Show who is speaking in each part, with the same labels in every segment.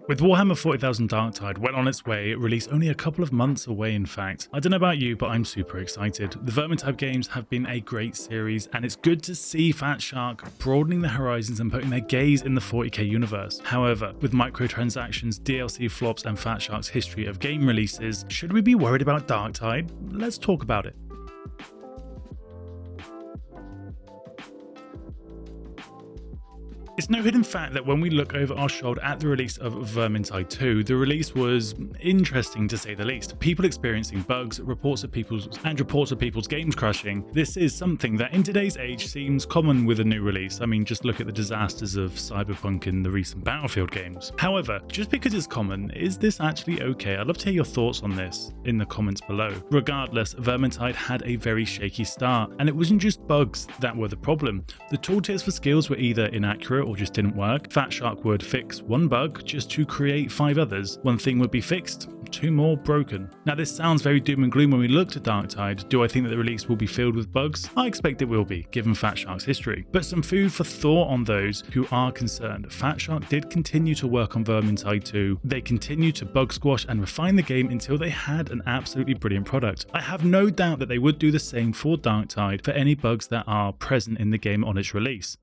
Speaker 1: With Warhammer 40,000 Darktide well on its way, release only a couple of months away in fact. I don't know about you, but I'm super excited. The Vermintide games have been a great series, and it's good to see Fatshark broadening their horizons and putting their gaze in the 40k universe. However, with microtransactions, DLC flops, and Fatshark's history of game releases, should we be worried about Darktide? Let's talk about it. It's no hidden fact that when we look over our shoulder at the release of Vermintide 2, the release was interesting to say the least. People experiencing bugs, reports of people's games crashing. This is something that in today's age seems common with a new release. I mean, just look at the disasters of Cyberpunk in the recent Battlefield games. However, just because it's common, is this actually okay? I'd love to hear your thoughts on this in the comments below. Regardless, Vermintide had a very shaky start, and it wasn't just bugs that were the problem. The tooltips for skills were either inaccurate or just didn't work. Fatshark would fix one bug just to create 5 others. One thing would be fixed, 2 more broken. Now this sounds very doom and gloom when we look to Darktide. Do I think that the release will be filled with bugs? I expect it will be, given Fatshark's history. But some food for thought on those who are concerned. Fatshark did continue to work on Vermintide 2. They continued to bug squash and refine the game until they had an absolutely brilliant product. I have no doubt that they would do the same for Darktide for any bugs that are present in the game on its release.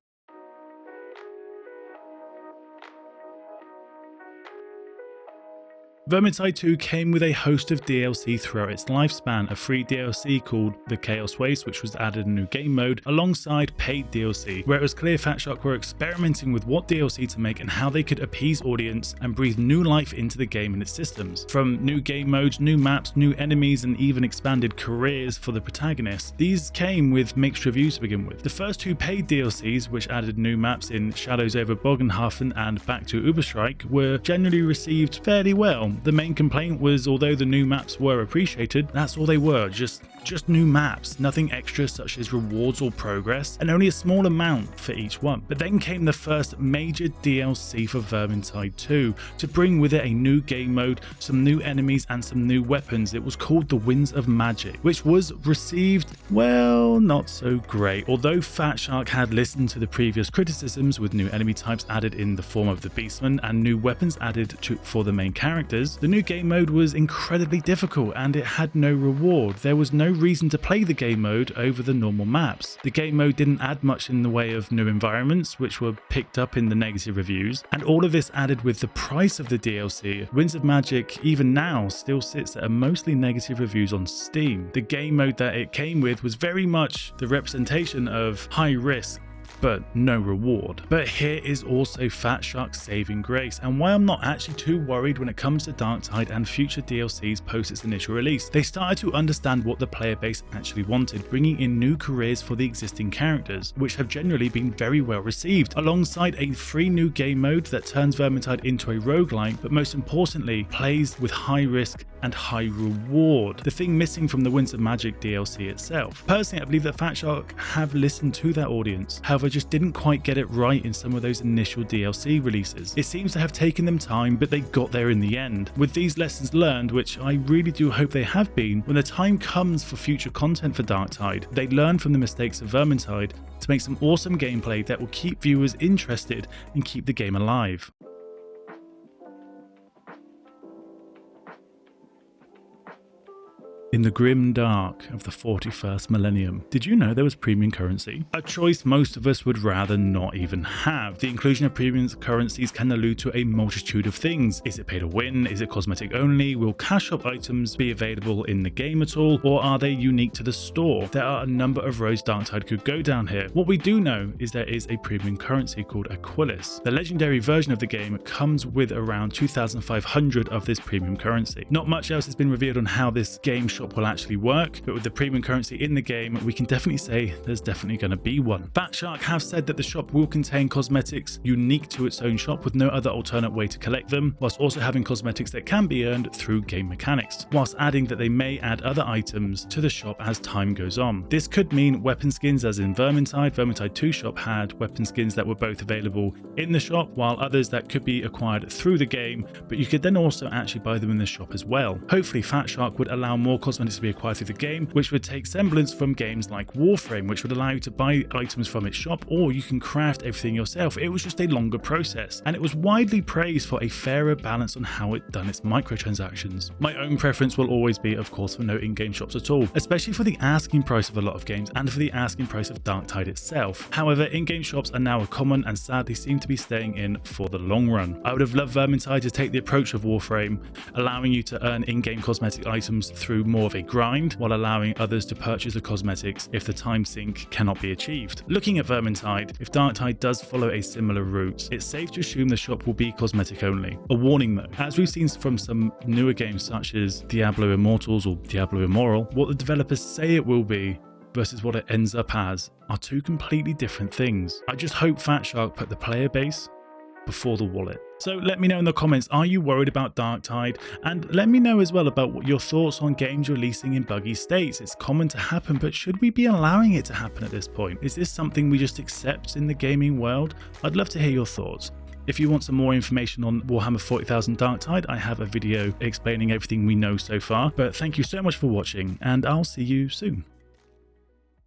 Speaker 1: Vermintide 2 came with a host of DLC throughout its lifespan, a free DLC called The Chaos Waste, which was added in a new game mode, alongside paid DLC, where it was clear Fatshark were experimenting with what DLC to make and how they could appease audience and breathe new life into the game and its systems. From new game modes, new maps, new enemies, and even expanded careers for the protagonists, these came with mixed reviews to begin with. The first 2 paid DLCs, which added new maps in Shadows over Bogenhafen and Back to Uberstrike, were generally received fairly well. The main complaint was, although the new maps were appreciated, that's all they were, just new maps, nothing extra such as rewards or progress, and only a small amount for each one. But then came the first major DLC for Vermintide 2, to bring with it a new game mode, some new enemies, and some new weapons. It was called the Winds of Magic, which was received, well, not so great. Although Fatshark had listened to the previous criticisms, with new enemy types added in the form of the Beastmen and new weapons added for the main characters, the new game mode was incredibly difficult and it had no reward. There was no reason to play the game mode over the normal maps. The game mode didn't add much in the way of new environments, which were picked up in the negative reviews, and all of this added with the price of the DLC. Winds of Magic, even now, still sits at mostly negative reviews on Steam. The game mode that it came with was very much the representation of high risk but no reward. But here is also Fatshark's saving grace, and why I'm not actually too worried when it comes to Darktide and future DLCs post its initial release. They started to understand what the player base actually wanted, bringing in new careers for the existing characters, which have generally been very well received, alongside a free new game mode that turns Vermintide into a roguelike, but most importantly, plays with high risk and high reward, the thing missing from the Winds of Magic DLC itself. Personally, I believe that Fatshark have listened to their audience, however just didn't quite get it right in some of those initial DLC releases. It seems to have taken them time, but they got there in the end. With these lessons learned, which I really do hope they have been, when the time comes for future content for Darktide, they learn from the mistakes of Vermintide to make some awesome gameplay that will keep viewers interested and keep the game alive. In the grim dark of the 41st millennium, did you know there was premium currency? A choice most of us would rather not even have. The inclusion of premium currencies can allude to a multitude of things. Is it pay to win? Is it cosmetic only? Will cash shop items be available in the game at all? Or are they unique to the store? There are a number of roads Darktide could go down here. What we do know is there is a premium currency called Aquilis. The legendary version of the game comes with around 2,500 of this premium currency. Not much else has been revealed on how this game shop will actually work, but with the premium currency in the game, we can definitely say there's definitely going to be one. Fatshark have said that the shop will contain cosmetics unique to its own shop with no other alternate way to collect them, whilst also having cosmetics that can be earned through game mechanics, whilst adding that they may add other items to the shop as time goes on. This could mean weapon skins, as in Vermintide. Vermintide 2 shop had weapon skins that were both available in the shop, while others that could be acquired through the game, but you could then also actually buy them in the shop as well. Hopefully Fatshark would allow more cosmetics to be acquired through the game, which would take semblance from games like Warframe, which would allow you to buy items from its shop, or you can craft everything yourself. It was just a longer process, and it was widely praised for a fairer balance on how it done its microtransactions. My own preference will always be, of course, for no in-game shops at all, especially for the asking price of a lot of games and for the asking price of Darktide itself. However, in-game shops are now a common and sadly seem to be staying in for the long run. I would have loved Vermintide to take the approach of Warframe, allowing you to earn in-game cosmetic items through more of a grind, while allowing others to purchase the cosmetics if the time sink cannot be achieved. Looking at Vermintide, if Darktide does follow a similar route, it's safe to assume the shop will be cosmetic only. A warning though, as we've seen from some newer games such as Diablo Immortals or Diablo Immoral, what the developers say it will be versus what it ends up as are two completely different things. I just hope Fatshark put the player base before the wallet. So let me know in the comments, are you worried about Darktide? And let me know as well about what your thoughts on games releasing in buggy states. It's common to happen, but should we be allowing it to happen at this point? Is this something we just accept in the gaming world? I'd love to hear your thoughts. If you want some more information on Warhammer 40,000 Darktide, I have a video explaining everything we know so far. But thank you so much for watching, and I'll see you soon.